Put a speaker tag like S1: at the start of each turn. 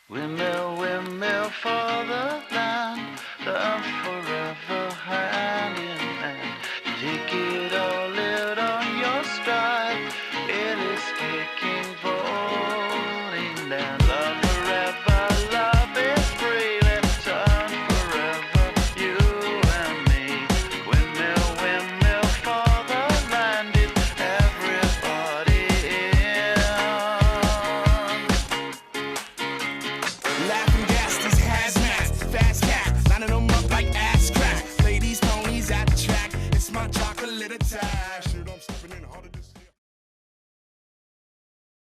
S1: Windmill, windmill for the land, the forever hand in hand. Take it all out on your stride, it is kicking, falling down. Love forever, love is free, let's turn forever, you and me. Windmill, windmill for the land, it's everybody in. Laugh